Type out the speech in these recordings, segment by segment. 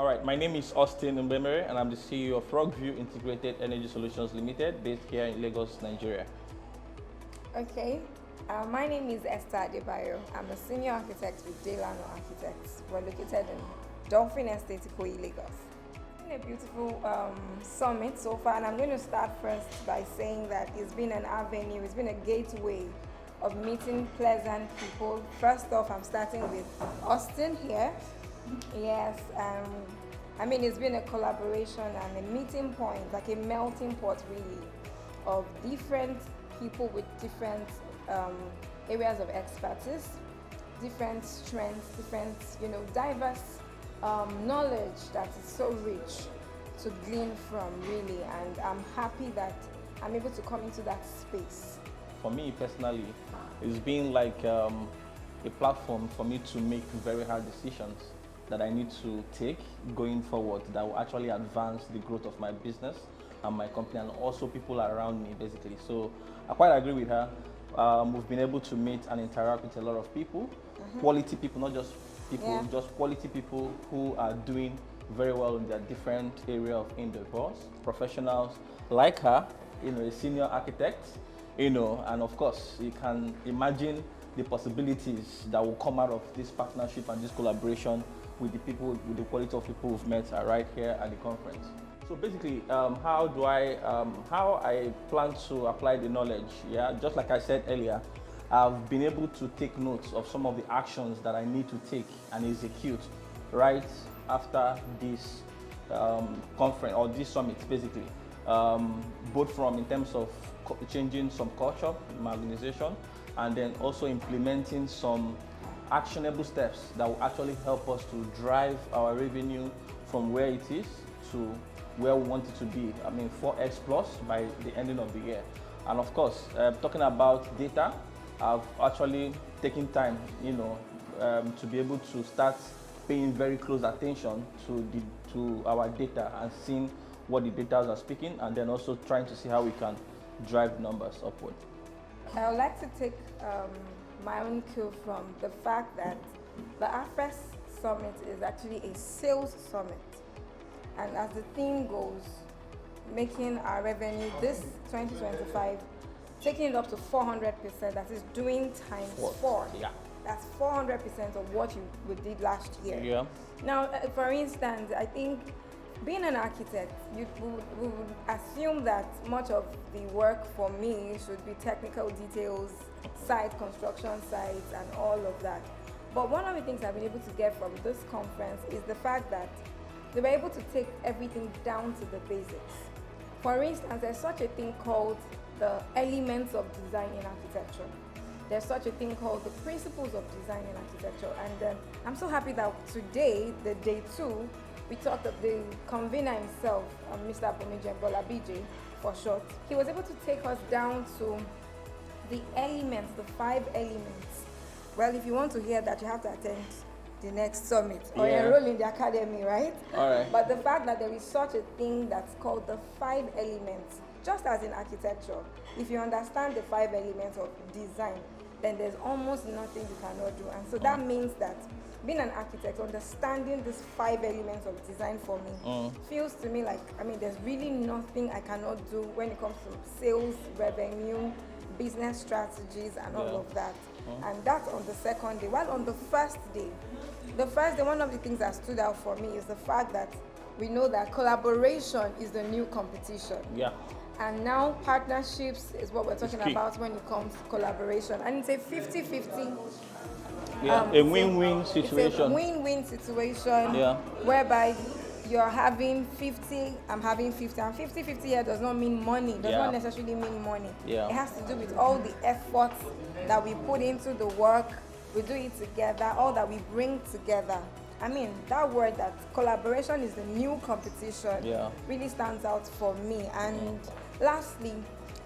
All right, my name is Austin Mbemere, and I'm the CEO of Rockview Integrated Energy Solutions Limited, based here in Lagos, Nigeria. Okay, my name is Esther. I'm a senior architect with Delano Architects. We're located in Dolphin Estate, Ikoyi, Lagos. It's been a beautiful summit so far, and I'm going to start first by saying that it's been an avenue, it's been a gateway of meeting pleasant people. First off, I'm starting with Austin here. Yes, it's been a collaboration and a meeting point, like a melting pot really, of different people with different areas of expertise, different strengths, different, diverse knowledge that is so rich to glean from really, and I'm happy that I'm able to come into that space. For me personally, it's been like a platform for me to make very hard decisions that I need to take going forward that will actually advance the growth of my business and my company, and also people around me basically. So I quite agree with her. We've been able to meet and interact with a lot of people, quality people, not just people, just quality people who are doing very well in their different area of endeavors, professionals like her, a senior architect, and of course you can imagine the possibilities that will come out of this partnership and this collaboration with the people, with the quality of people we've met right here at the conference. So basically, how I plan to apply the knowledge? Yeah, just like I said earlier, I've been able to take notes of some of the actions that I need to take and execute right after this conference or this summit, basically, both from in terms of changing some culture in my organization, and then also implementing some actionable steps that will actually help us to drive our revenue from where it is to where we want it to be. 4x plus by the ending of the year. And of course, talking about data, I've actually taken time, to be able to start paying very close attention to our data and seeing what the data are speaking, and then also trying to see how we can drive numbers upward. I would like to take my own cue from the fact that the AFRES Summit is actually a sales summit. And as the theme goes, making our revenue this 2025, taking it up to 400%, that is doing times 4. Yeah. That's 400% of what we did last year. Yeah. Now, for instance, I think being an architect, we would assume that much of the work for me should be technical details, site construction sites, and all of that. But one of the things I've been able to get from this conference is the fact that they were able to take everything down to the basics. For instance, there's such a thing called the elements of design in architecture. There's such a thing called the principles of design in architecture. And I'm so happy that today, the day 2, we talked of the convener himself, Mr. Bomijembola BJ for short. He was able to take us down to the elements, the 5 elements. Well, if you want to hear that, you have to attend the next summit or enroll in the academy, right? All right. But the fact that there is such a thing that's called the 5 elements, just as in architecture, if you understand the 5 elements of design, then there's almost nothing you cannot do. And so that means that being an architect, understanding these 5 elements of design for me feels to me like, there's really nothing I cannot do when it comes to sales, revenue, business strategies, and all of that. And that's on the second day. While on the first day, one of the things that stood out for me is the fact that we know that collaboration is the new competition. Yeah. And now partnerships is what we're talking about when it comes to collaboration. And it's a 50-50. Yeah, a win-win situation. It's a win-win situation whereby you're having 50, I'm having 50. And 50-50 here does not mean money. Does not necessarily mean money. Yeah. It has to do with all the efforts that we put into the work. We do it together, all that we bring together. That word, that collaboration is the new competition, really stands out for me. And lastly,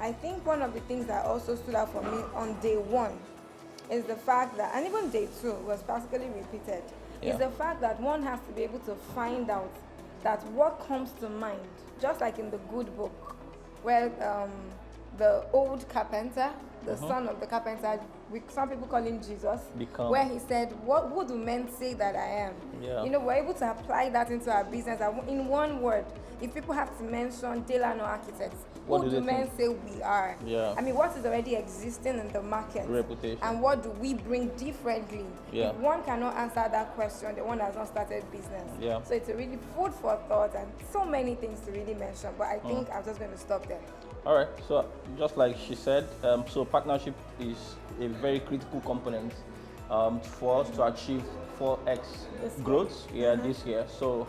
I think one of the things that also stood out for me on day 1 is the fact that, and even day 2 was practically repeated, is the fact that one has to be able to find out that what comes to mind, just like in the good book, where the old carpenter the son of the carpenter, some people call him Jesus, Become. where he said, who do men say that I am? Yeah. You know, we're able to apply that into our business. And in one word, if people have to mention Delano Architects, What who do do they men think? say we are? Yeah. I mean, what is already existing in the market? Reputation. And what do we bring differently? Yeah. If one cannot answer that question, the one has not started business. Yeah. So it's a really food for thought and so many things to really mention. But I think I'm just going to stop there. All right. So just like she said, so partnership is a very critical component for us to achieve 4x growth this year. So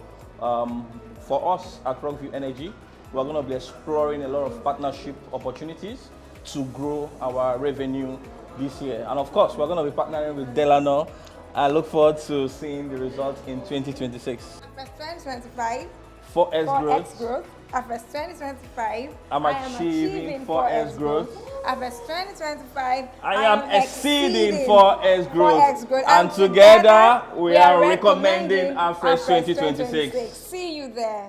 for us at Rockview Energy, we're going to be exploring a lot of partnership opportunities to grow our revenue this year. And of course, we're going to be partnering with Delano. I look forward to seeing the results in 2026. AFRES 2025. 4x growth. AFRES 2025. I'm achieving 4x growth. AFRES 2025. I am exceeding 4x growth. 4x growth. And together we are recommending AFRES 2026. See you there.